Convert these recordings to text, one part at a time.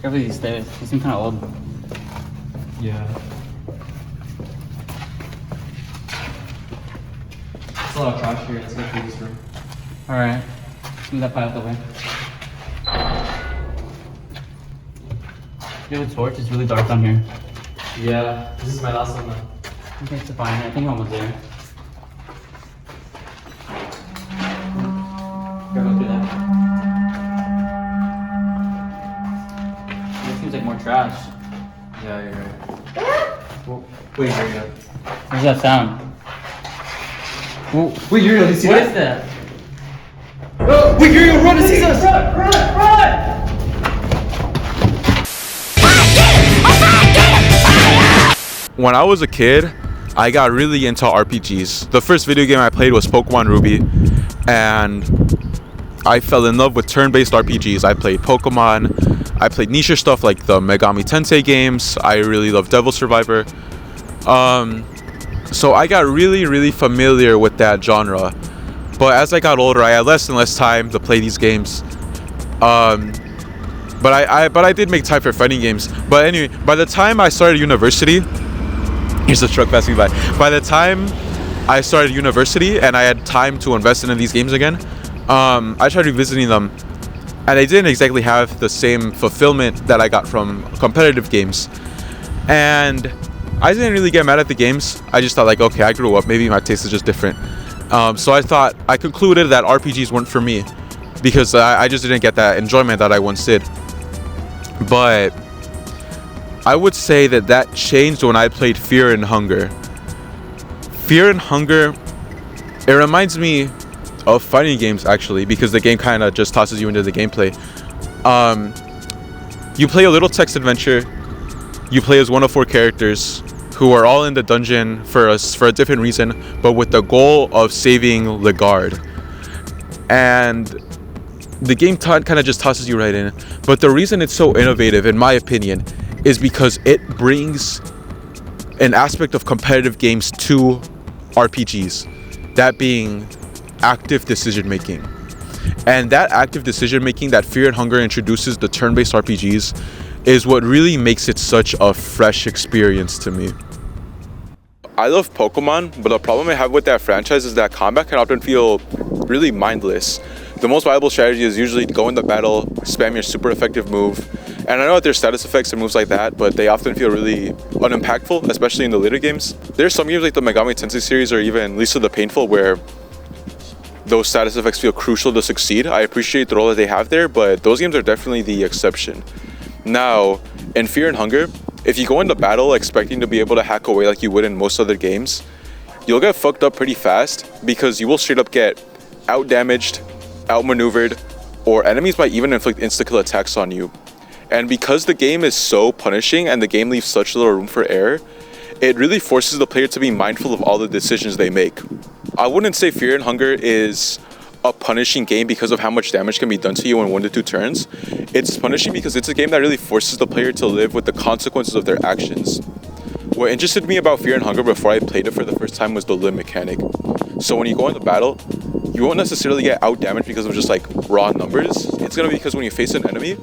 Careful these stairs. They seem kind of old. Yeah. There's a lot of trash here. Let's go through this room. Alright. Let's move that pile out the way. You have a torch? It's really dark down here. Yeah. This is my last one now. Okay, it's fine. I think I'm almost there. Go through that. This seems like more trash. Yeah, you're right. Whoa. Wait, here you go. Where's that sound? Whoa. Wait, you really see What that? is that? Oh, wait, here you go. Run, it sees us. Run! When I was a kid, I got really into RPGs. The first video game I played was Pokemon Ruby, and I fell in love with turn-based RPGs. I played Pokemon, I played niche stuff like the Megami Tensei games. I really love Devil Survivor. So I got really familiar with that genre. But as I got older, I had less and less time to play these games. But I did make time for fighting games. But anyway, by the time I started university, here's a truck passing by. By the time I started university and I had time to invest in these games again, I tried revisiting them, and I didn't exactly have the same fulfillment that I got from competitive games. And I didn't really get mad at the games. I just thought like, okay, I grew up. Maybe my taste is just different. So I concluded that RPGs weren't for me because I just didn't get that enjoyment that I once did. But I would say that changed when I played Fear and Hunger. Fear and Hunger, it reminds me of fighting games actually, because the game kind of just tosses you into the gameplay. You play a little text adventure. You play as one of 4 characters who are all in the dungeon for a different reason, but with the goal of saving Legard. And the game kind of just tosses you right in. But the reason it's so innovative, in my opinion, is because it brings an aspect of competitive games to RPGs, that being active decision making. And that active decision making that Fear and Hunger introduces, the turn-based RPGs, is what really makes it such a fresh experience to me. I love Pokemon, but the problem I have with that franchise is that combat can often feel really mindless. The most viable strategy is usually go into battle, spam your super effective move. And I know that there's status effects and moves like that, but they often feel really unimpactful, especially in the later games. There's some games like the Megami Tensei series or even Lisa the Painful where those status effects feel crucial to succeed. I appreciate the role that they have there, but those games are definitely the exception. Now, in Fear and Hunger, if you go into battle expecting to be able to hack away like you would in most other games, you'll get fucked up pretty fast because you will straight up get out-damaged, outmaneuvered, or enemies might even inflict insta-kill attacks on you. And because the game is so punishing and the game leaves such little room for error, it really forces the player to be mindful of all the decisions they make. I wouldn't say Fear and Hunger is a punishing game because of how much damage can be done to you in 1 to 2 turns. It's punishing because it's a game that really forces the player to live with the consequences of their actions. What interested me about Fear and Hunger before I played it for the first time was the limb mechanic. So when you go into battle, you won't necessarily get out damaged because of just like raw numbers. It's gonna be because when you face an enemy,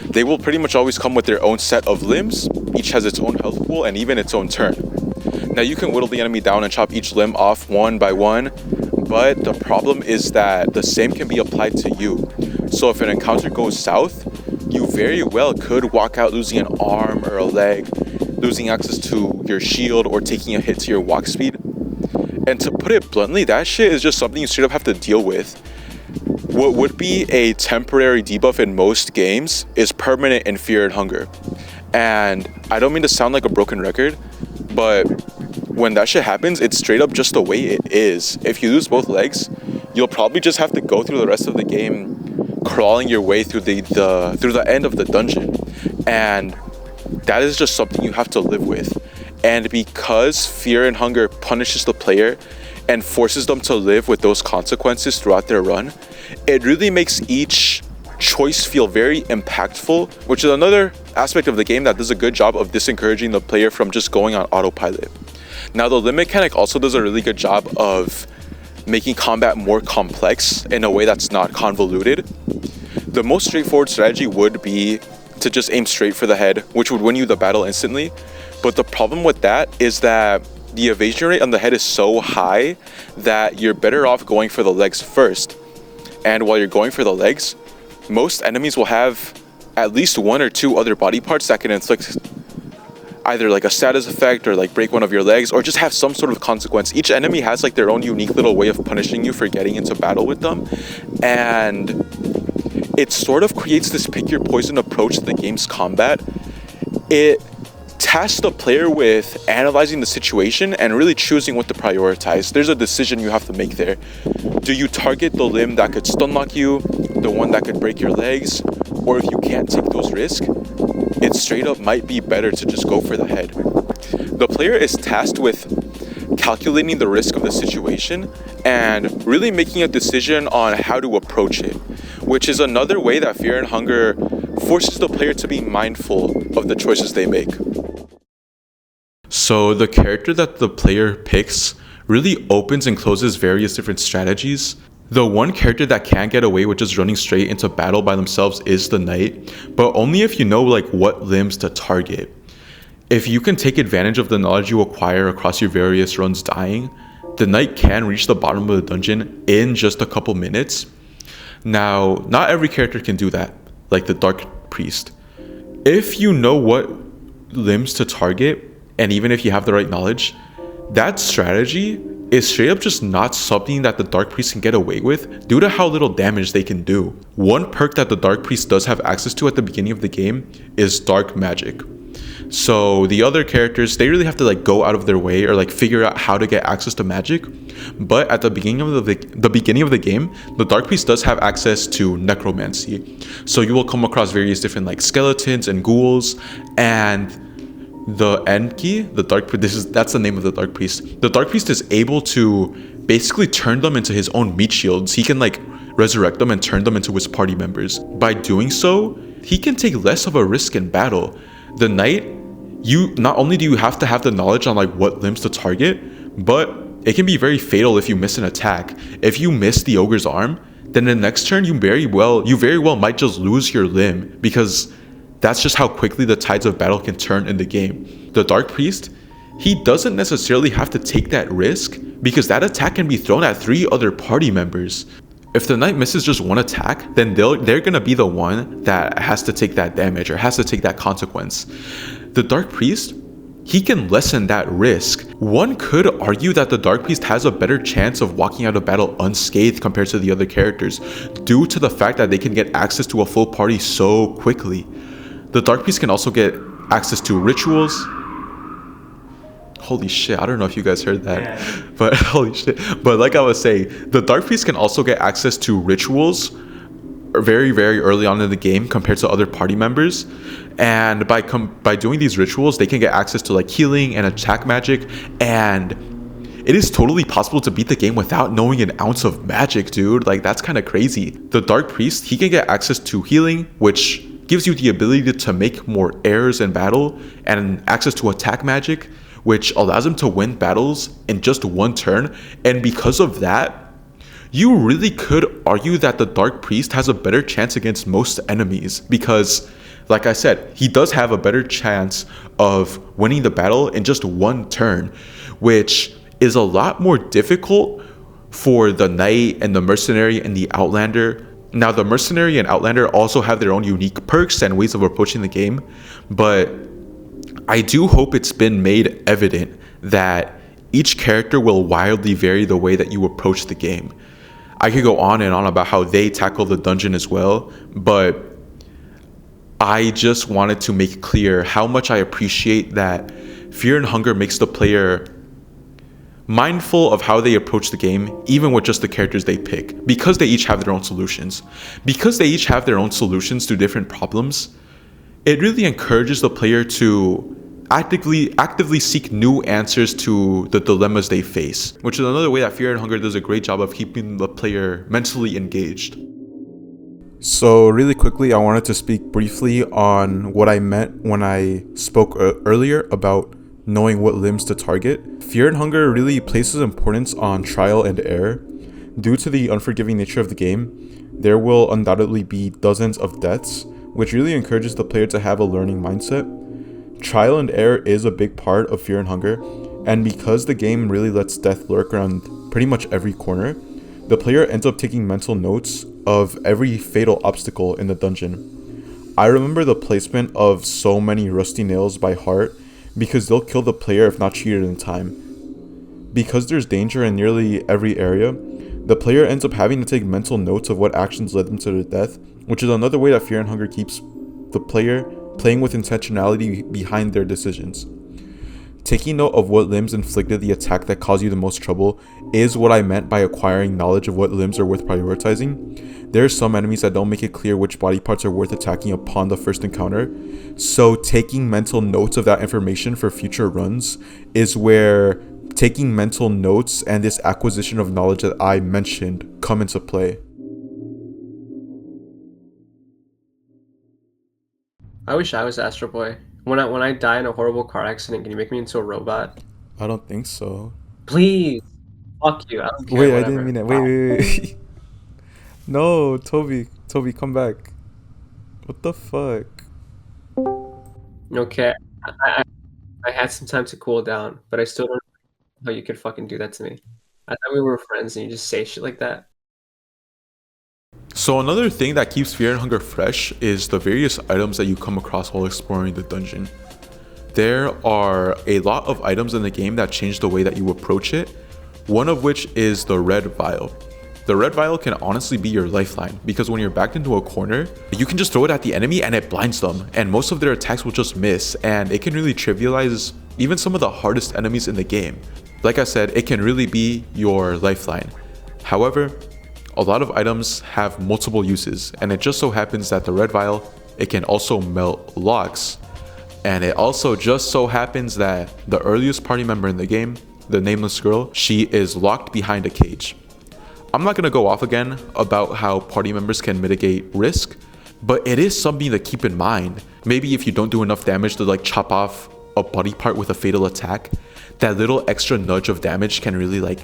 they will pretty much always come with their own set of limbs. Each has its own health pool and even its own turn. Now you can whittle the enemy down and chop each limb off one by one, but the problem is that the same can be applied to you. So if an encounter goes south, you very well could walk out losing an arm or a leg, losing access to your shield, or taking a hit to your walk speed. And to put it bluntly, that shit is just something you straight up have to deal with. What would be a temporary debuff in most games is permanent in Fear and Hunger. And I don't mean to sound like a broken record, but when that shit happens, it's straight up just the way it is. If you lose both legs, you'll probably just have to go through the rest of the game crawling your way through the end of the dungeon. And that is just something you have to live with. And because Fear and Hunger punishes the player and forces them to live with those consequences throughout their run, it really makes each choice feel very impactful, which is another aspect of the game that does a good job of disencouraging the player from just going on autopilot. Now, the limb mechanic also does a really good job of making combat more complex in a way that's not convoluted. The most straightforward strategy would be to just aim straight for the head, which would win you the battle instantly. But the problem with that is that the evasion rate on the head is so high that you're better off going for the legs first. And while you're going for the legs, most enemies will have at least 1 or 2 other body parts that can inflict either like a status effect or like break one of your legs or just have some sort of consequence. Each enemy has like their own unique little way of punishing you for getting into battle with them. And it sort of creates this pick your poison approach to the game's combat. It tasks the player with analyzing the situation and really choosing what to prioritize. There's a decision you have to make there. Do you target the limb that could stun lock you, the one that could break your legs, or if you can't take those risks, it straight up might be better to just go for the head. The player is tasked with calculating the risk of the situation and really making a decision on how to approach it, which is another way that Fear and Hunger forces the player to be mindful of the choices they make. So the character that the player picks really opens and closes various different strategies. The one character that can get away with just running straight into battle by themselves is the knight, but only if you know like what limbs to target. If you can take advantage of the knowledge you acquire across your various runs dying, the knight can reach the bottom of the dungeon in just a couple minutes. Now, not every character can do that, like the Dark Priest. If you know what limbs to target, and even if you have the right knowledge, that strategy is straight up just not something that the Dark Priest can get away with due to how little damage they can do. One perk that the Dark Priest does have access to at the beginning of the game is Dark Magic. So the other characters, they really have to like go out of their way or like figure out how to get access to magic. But at the beginning of the game, the Dark Priest does have access to necromancy. So you will come across various different like skeletons and ghouls, and the Enki, that's the name of the Dark Priest. The Dark Priest is able to basically turn them into his own meat shields. He can like resurrect them and turn them into his party members. By doing so, he can take less of a risk in battle. The knight, you not only do you have to have the knowledge on like what limbs to target, but it can be very fatal if you miss an attack. If you miss the ogre's arm, then the next turn you very well might just lose your limb, because that's just how quickly the tides of battle can turn in the game. The Dark Priest, he doesn't necessarily have to take that risk because that attack can be thrown at 3 other party members. If the knight misses just one attack, then they're gonna be the one that has to take that damage or has to take that consequence. The Dark Priest, he can lessen that risk. One could argue that the Dark Priest has a better chance of walking out of battle unscathed compared to the other characters due to the fact that they can get access to a full party so quickly. The Dark Priest can also get access to rituals. Holy shit, I don't know if you guys heard that, Yeah. but holy shit. But like I was saying, the Dark Priest can also get access to rituals very, very early on in the game compared to other party members. And by doing these rituals, they can get access to like healing and attack magic, and it is totally possible to beat the game without knowing an ounce of magic, dude. Like, that's kind of crazy. The Dark Priest, he can get access to healing, which gives you the ability to make more errors in battle, and access to attack magic, which allows him to win battles in just one turn. And because of that, you really could argue that the Dark Priest has a better chance against most enemies, because like I said, he does have a better chance of winning the battle in just one turn, which is a lot more difficult for the Knight and the Mercenary and the Outlander. Now, the Mercenary and Outlander also have their own unique perks and ways of approaching the game, but I do hope it's been made evident that each character will wildly vary the way that you approach the game. I could go on and on about how they tackle the dungeon as well, but I just wanted to make clear how much I appreciate that Fear and Hunger makes the player mindful of how they approach the game, even with just the characters they pick, because they each have their own solutions. Because they each have their own solutions to different problems, it really encourages the player to actively seek new answers to the dilemmas they face, which is another way that Fear and Hunger does a great job of keeping the player mentally engaged. So really quickly, I wanted to speak briefly on what I meant when I spoke earlier about knowing what limbs to target. Fear and Hunger really places importance on trial and error. Due to the unforgiving nature of the game, there will undoubtedly be dozens of deaths, which really encourages the player to have a learning mindset. Trial and error is a big part of Fear and Hunger, and because the game really lets death lurk around pretty much every corner, the player ends up taking mental notes of every fatal obstacle in the dungeon. I remember the placement of so many rusty nails by heart because they'll kill the player if not treated in time. Because there's danger in nearly every area, the player ends up having to take mental notes of what actions led them to their death, which is another way that Fear and Hunger keeps the player playing with intentionality behind their decisions. Taking note of what limbs inflicted the attack that caused you the most trouble is what I meant by acquiring knowledge of what limbs are worth prioritizing. There are some enemies that don't make it clear which body parts are worth attacking upon the first encounter, so taking mental notes of that information for future runs is where taking mental notes and this acquisition of knowledge that I mentioned come into play. I wish I was Astro Boy. When I die in a horrible car accident, can you make me into a robot? I don't think so. Please. Fuck you. I don't care. Wait, I whatever. didn't mean it. Wait. No, Toby, come back. What the fuck? Okay. I had some time to cool down, but I still don't know how you could fucking do that to me. I thought we were friends and you just say shit like that. So another thing that keeps Fear and Hunger fresh is the various items that you come across while exploring the dungeon. There are a lot of items in the game that change the way that you approach it, one of which is the red vial. The red vial can honestly be your lifeline because when you're backed into a corner, you can just throw it at the enemy and it blinds them, and most of their attacks will just miss, and it can really trivialize even some of the hardest enemies in the game. Like I said, it can really be your lifeline. However, a lot of items have multiple uses, and it just so happens that the red vial, it can also melt locks, and it also just so happens that the earliest party member in the game, the nameless girl, she is locked behind a cage. I'm not going to go off again about how party members can mitigate risk, but it is something to keep in mind. Maybe if you don't do enough damage to like chop off a body part with a fatal attack, that little extra nudge of damage can really like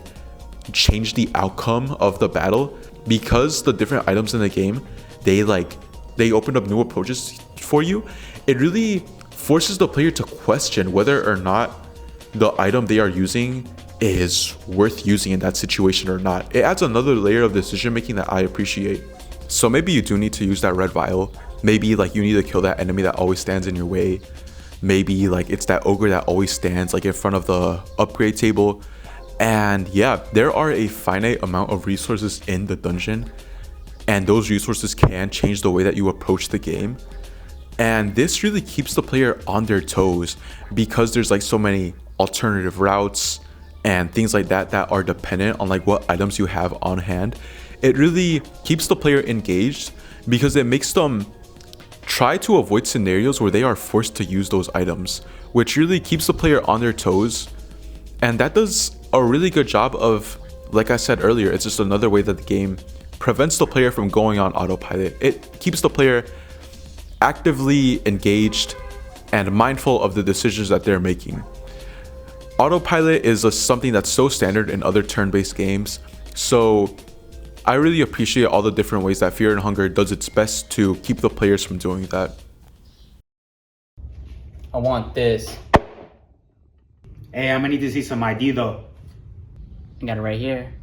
change the outcome of the battle. Because the different items in the game, they opened up new approaches for you, it really forces the player to question whether or not the item they are using is worth using in that situation or not. It adds another layer of decision making that I appreciate. So maybe you do need to use that red vial. Maybe like you need to kill that enemy that always stands in your way. Maybe like it's that ogre that always stands like in front of the upgrade table. And yeah, there are a finite amount of resources in the dungeon, and those resources can change the way that you approach the game. And this really keeps the player on their toes because there's like so many alternative routes and things like that that are dependent on like what items you have on hand. It really keeps the player engaged because it makes them try to avoid scenarios where they are forced to use those items, which really keeps the player on their toes. And that does a really good job of, like I said earlier, it's just another way that the game prevents the player from going on autopilot. It keeps the player actively engaged and mindful of the decisions that they're making. Autopilot is something that's so standard in other turn-based games, so I really appreciate all the different ways that Fear and Hunger does its best to keep the players from doing that. I want this. Hey, I'm gonna need to see some ID though. I got it right here.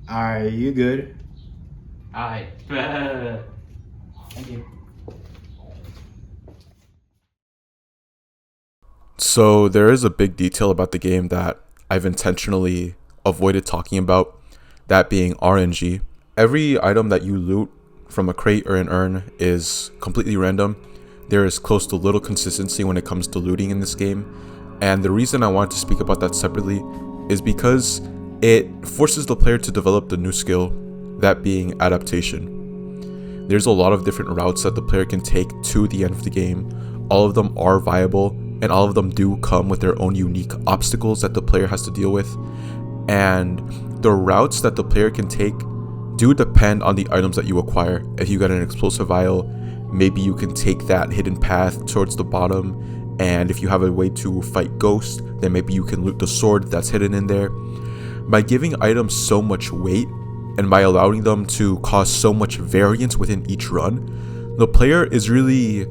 Alright, you good? Alright. Thank you. So there is a big detail about the game that I've intentionally avoided talking about, that being RNG. Every item that you loot from a crate or an urn is completely random. There is close to little consistency when it comes to looting in this game. And the reason I wanted to speak about that separately is because it forces the player to develop the new skill, that being adaptation. There's a lot of different routes that the player can take to the end of the game. All of them are viable, and all of them do come with their own unique obstacles that the player has to deal with. And the routes that the player can take do depend on the items that you acquire. If you got an explosive vial, maybe you can take that hidden path towards the bottom, and if you have a way to fight ghosts, then maybe you can loot the sword that's hidden in there. By giving items so much weight and by allowing them to cause so much variance within each run, the player is really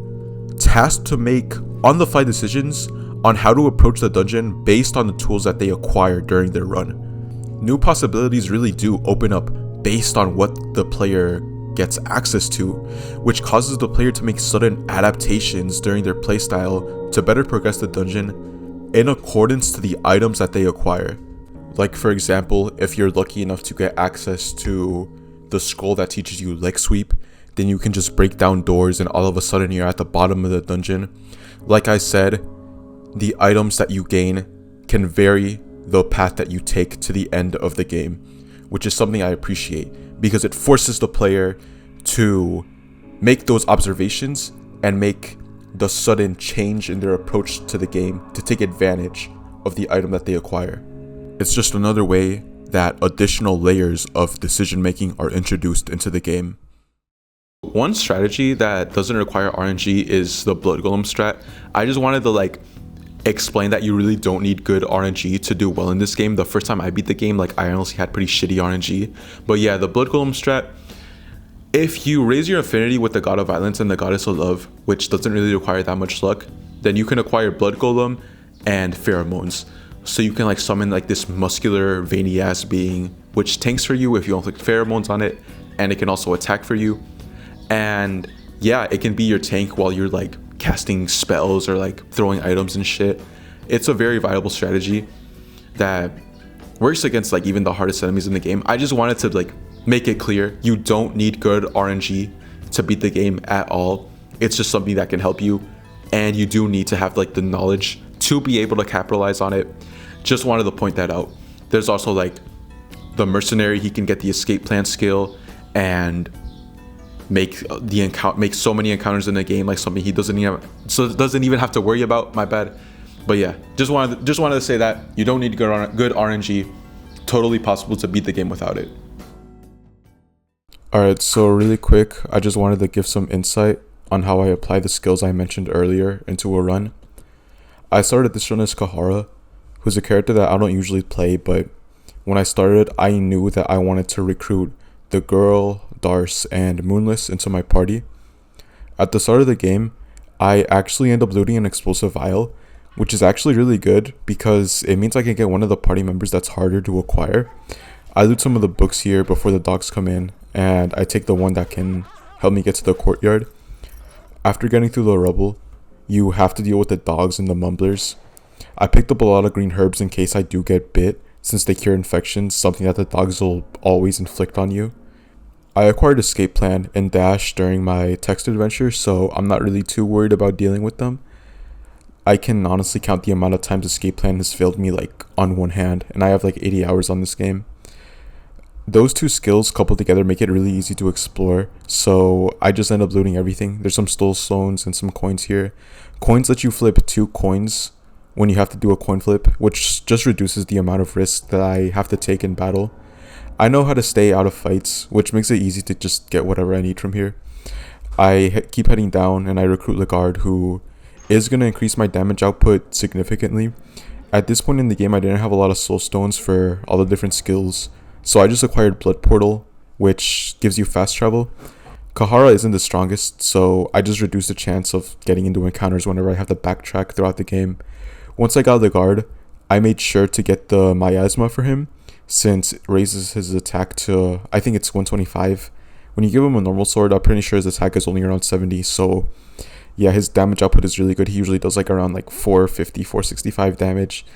tasked to make on-the-fly decisions on how to approach the dungeon based on the tools that they acquire during their run. New possibilities really do open up based on what the player gets access to, which causes the player to make sudden adaptations during their playstyle to better progress the dungeon in accordance to the items that they acquire. Like for example, if you're lucky enough to get access to the scroll that teaches you leg sweep, then you can just break down doors and all of a sudden you're at the bottom of the dungeon. Like I said, the items that you gain can vary the path that you take to the end of the game, which is something I appreciate because it forces the player to make those observations and make the sudden change in their approach to the game to take advantage of the item that they acquire. It's just another way that additional layers of decision making are introduced into the game. One strategy that doesn't require RNG is the Blood Golem strat. I just wanted to explain that you really don't need good RNG to do well in this game. The first time I beat the game, I honestly had pretty shitty RNG. But yeah, the Blood Golem strat, if you raise your affinity with the God of Violence and the Goddess of Love, which doesn't really require that much luck, then you can acquire Blood Golem and Pheromones. So you can summon this muscular veiny ass being, which tanks for you if you inflict pheromones on it, and it can also attack for you. And yeah, it can be your tank while you're casting spells or throwing items and shit. It's a very viable strategy that works against even the hardest enemies in the game. I just wanted to make it clear, you don't need good RNG to beat the game at all. It's just something that can help you, and you do need to have the knowledge to be able to capitalize on it. Just wanted to point that out. There's also the mercenary, he can get the escape plan skill and make so many encounters in the game something he doesn't even have to worry about. My bad. But yeah, just wanted to say that you don't need good RNG. Totally possible to beat the game without it. Alright, so really quick, I just wanted to give some insight on how I apply the skills I mentioned earlier into a run. I started this run as Kahara, who's a character that I don't usually play, but when I started, I knew that I wanted to recruit the girl, Darce, and Moonless into my party. At the start of the game, I actually end up looting an explosive vial, which is actually really good because it means I can get one of the party members that's harder to acquire. I loot some of the books here before the dogs come in, and I take the one that can help me get to the courtyard. After getting through the rubble, you have to deal with the dogs and the mumblers. I picked up a lot of green herbs in case I do get bit, since they cure infections, something that the dogs will always inflict on you. I acquired escape plan and dash during my text adventure, so I'm not really too worried about dealing with them. I can honestly count the amount of times escape plan has failed me on one hand, and I have 80 hours on this game. Those two skills coupled together make it really easy to explore, so I just end up looting everything. There's some stole stones and some coins here. Coins let you flip 2 coins when you have to do a coin flip, which just reduces the amount of risk that I have to take in battle. I know how to stay out of fights, which makes it easy to just get whatever I need from here. I keep heading down and I recruit Legard, who is going to increase my damage output significantly. At this point in the game, I didn't have a lot of soul stones for all the different skills, so I just acquired Blood Portal, which gives you fast travel. Kahara isn't the strongest, so I just reduced the chance of getting into encounters whenever I have to backtrack throughout the game. Once I got Legard, I made sure to get the miasma for him, since it raises his attack to, I think it's 125. When you give him a normal sword, I'm pretty sure his attack is only around 70, so yeah, his damage output is really good. He usually does around 450, 465 damage.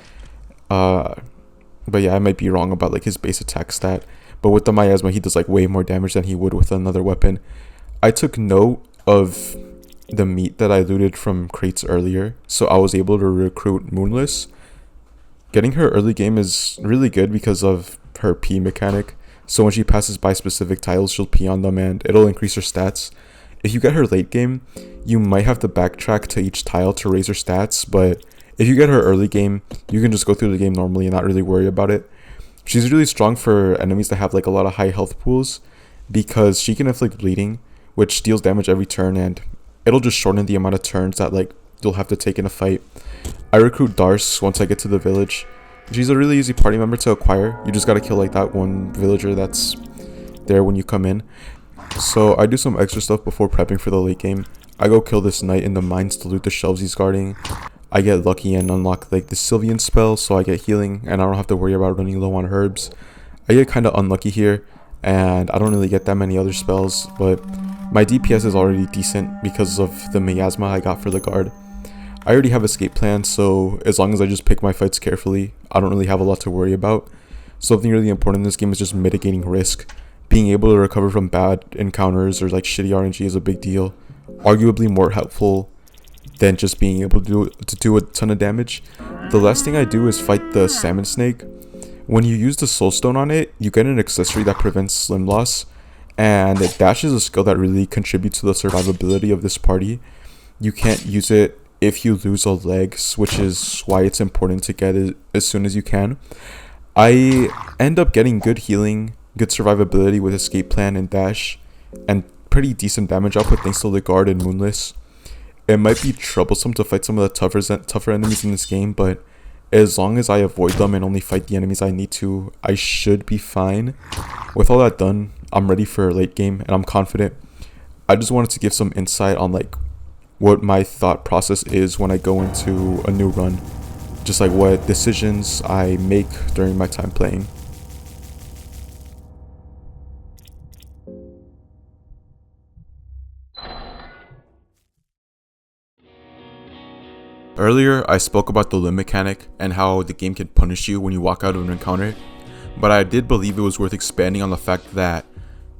But yeah, I might be wrong about his base attack stat, but with the miasma, he does way more damage than he would with another weapon. I took note of the meat that I looted from crates earlier, so I was able to recruit Moonless. Getting her early game is really good because of her P mechanic, so when she passes by specific tiles, she'll P on them and it'll increase her stats. If you get her late game, you might have to backtrack to each tile to raise her stats, but if you get her early game, you can just go through the game normally and not really worry about it. She's really strong for enemies that have a lot of high health pools, because she can inflict bleeding, which deals damage every turn, and it'll just shorten the amount of turns that like you'll have to take in a fight. I recruit Darce once I get to the village. She's a really easy party member to acquire. You just gotta kill like that one villager that's there when you come in. So I do some extra stuff before prepping for the late game. I go kill this knight in the mines to loot the shelves he's guarding. I get lucky and unlock like the Sylvian spell, so I get healing and I don't have to worry about running low on herbs. I get kind of unlucky here and I don't really get that many other spells, but my DPS is already decent because of the miasma I got for the guard. I already have escape plan, so as long as I just pick my fights carefully, I don't really have a lot to worry about. Something really important in this game is just mitigating risk. Being able to recover from bad encounters or like shitty RNG is a big deal. Arguably more helpful than just being able to do a ton of damage. The last thing I do is fight the salmon snake. When you use the soulstone on it, you get an accessory that prevents slim loss, and dash is a skill that really contributes to the survivability of this party. You can't use it if you lose a leg, which is why it's important to get it as soon as you can. I end up getting good healing, good survivability with escape plan and dash, and pretty decent damage output thanks to the guard and moonless. It might be troublesome to fight some of the tougher enemies in this game, but as long as I avoid them and only fight the enemies I need to, I should be fine. With all that done, I'm ready for a late game and I'm confident. I just wanted to give some insight on like what my thought process is when I go into a new run. Just like what decisions I make during my time playing. Earlier, I spoke about the limb mechanic and how the game can punish you when you walk out of an encounter, but I did believe it was worth expanding on the fact that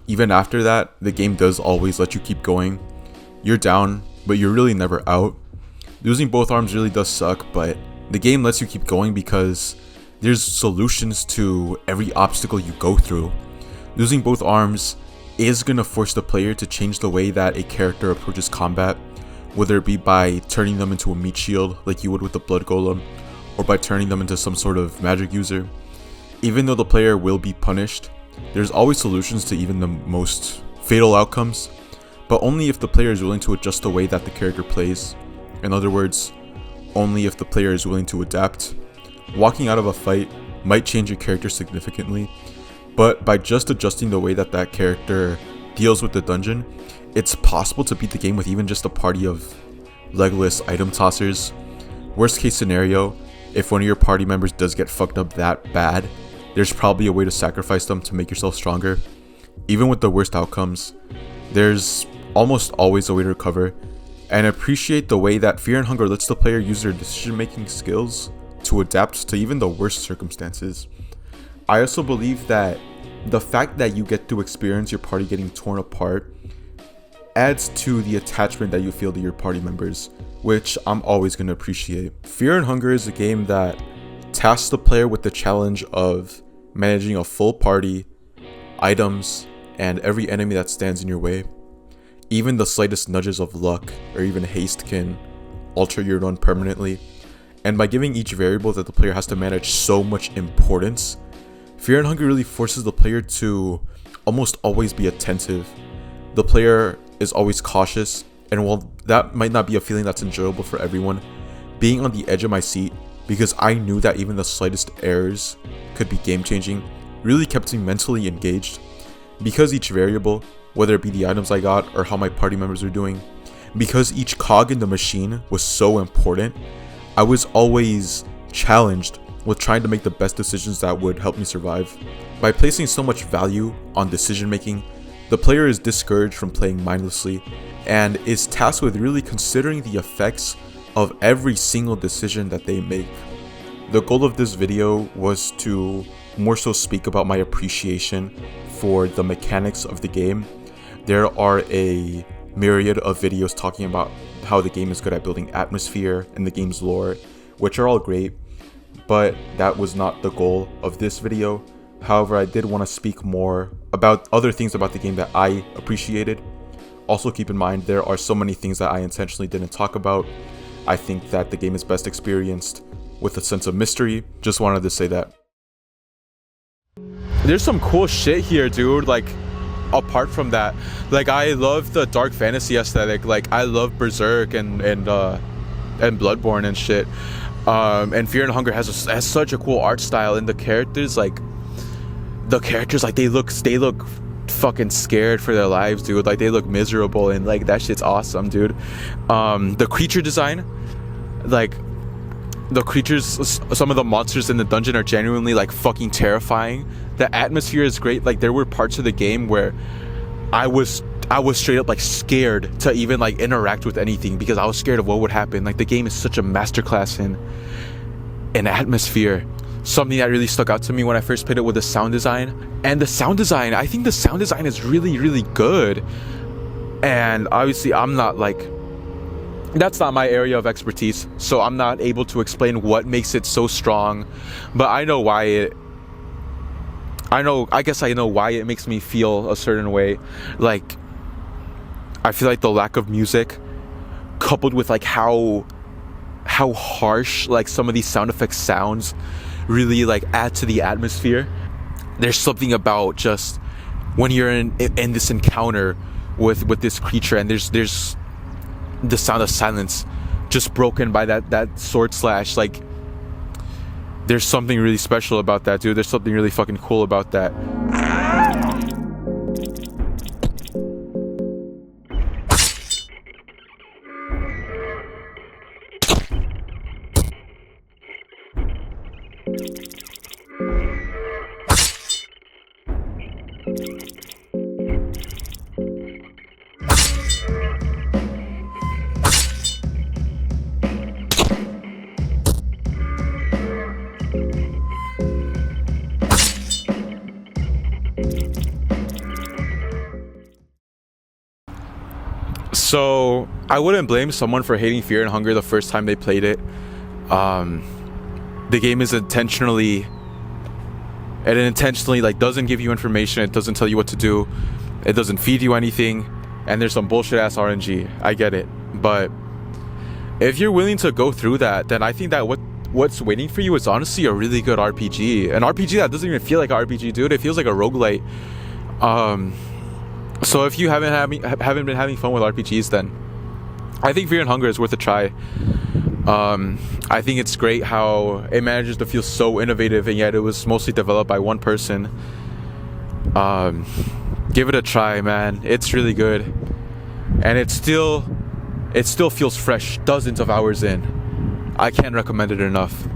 even after that, the game does always let you keep going. You're down, but you're really never out. Losing both arms really does suck, but the game lets you keep going because there's solutions to every obstacle you go through. Losing both arms is going to force the player to change the way that a character approaches combat, whether it be by turning them into a meat shield like you would with the blood golem, or by turning them into some sort of magic user. Even though the player will be punished, there's always solutions to even the most fatal outcomes, but only if the player is willing to adjust the way that the character plays. In other words, only if the player is willing to adapt. Walking out of a fight might change your character significantly, but by just adjusting the way that that character deals with the dungeon, it's possible to beat the game with even just a party of legless item tossers. Worst case scenario, if one of your party members does get fucked up that bad, there's probably a way to sacrifice them to make yourself stronger. Even with the worst outcomes, there's almost always a way to recover, and appreciate the way that Fear and Hunger lets the player use their decision-making skills to adapt to even the worst circumstances. I also believe that the fact that you get to experience your party getting torn apart adds to the attachment that you feel to your party members, which I'm always going to appreciate. Fear and Hunger is a game that tasks the player with the challenge of managing a full party, items, and every enemy that stands in your way. Even the slightest nudges of luck or even haste can alter your run permanently, and by giving each variable that the player has to manage so much importance, Fear and Hunger really forces the player to almost always be attentive. The player is always cautious, and while that might not be a feeling that's enjoyable for everyone, being on the edge of my seat because I knew that even the slightest errors could be game changing really kept me mentally engaged. Because each variable, whether it be the items I got or how my party members were doing, because each cog in the machine was so important, I was always challenged with trying to make the best decisions that would help me survive. By placing so much value on decision making, the player is discouraged from playing mindlessly and is tasked with really considering the effects of every single decision that they make. The goal of this video was to more so speak about my appreciation for the mechanics of the game. There are a myriad of videos talking about how the game is good at building atmosphere and the game's lore, which are all great, but that was not the goal of this video. However, I did want to speak more about other things about the game that I appreciated. Also keep in mind, there are so many things that I intentionally didn't talk about. I think that the game is best experienced with a sense of mystery. Just wanted to say that. There's some cool shit here, dude. Like, apart from that, like I love the dark fantasy aesthetic. Like I love Berserk and Bloodborne and shit. And Fear and Hunger has such a cool art style, and the characters like they look fucking scared for their lives, dude. Like they look miserable, and like that shit's awesome, dude. The creature design, like the creatures, some of the monsters in the dungeon are genuinely like fucking terrifying. The atmosphere is great. Like there were parts of the game where I was straight up like scared to even like interact with anything because I was scared of what would happen. Like the game is such a masterclass in atmosphere. Something that really stuck out to me when I first played it was the sound design. And the sound design, I think the sound design is really, really good. And obviously I'm not like, that's not my area of expertise, so I'm not able to explain what makes it so strong. But I guess I know why it makes me feel a certain way. Like I feel like the lack of music coupled with like how harsh like some of these sound effects sounds really like add to the atmosphere. There's something about just when you're in this encounter with this creature, and there's the sound of silence just broken by that sword slash. Like there's something really special about that, dude. There's something really fucking cool about that. So I wouldn't blame someone for hating Fear and Hunger the first time they played it. The game is intentionally like doesn't give you information. It doesn't tell you what to do. It doesn't feed you anything. And there's some bullshit ass RNG. I get it. But if you're willing to go through that, then I think that what's waiting for you is honestly a really good RPG. An RPG that doesn't even feel like an RPG, dude. It feels like a roguelite. So if you haven't been having fun with RPGs, then I think Fear and Hunger is worth a try. I think it's great how it manages to feel so innovative, and yet it was mostly developed by one person. Give it a try, man. It's really good, and it still feels fresh dozens of hours in. I can't recommend it enough.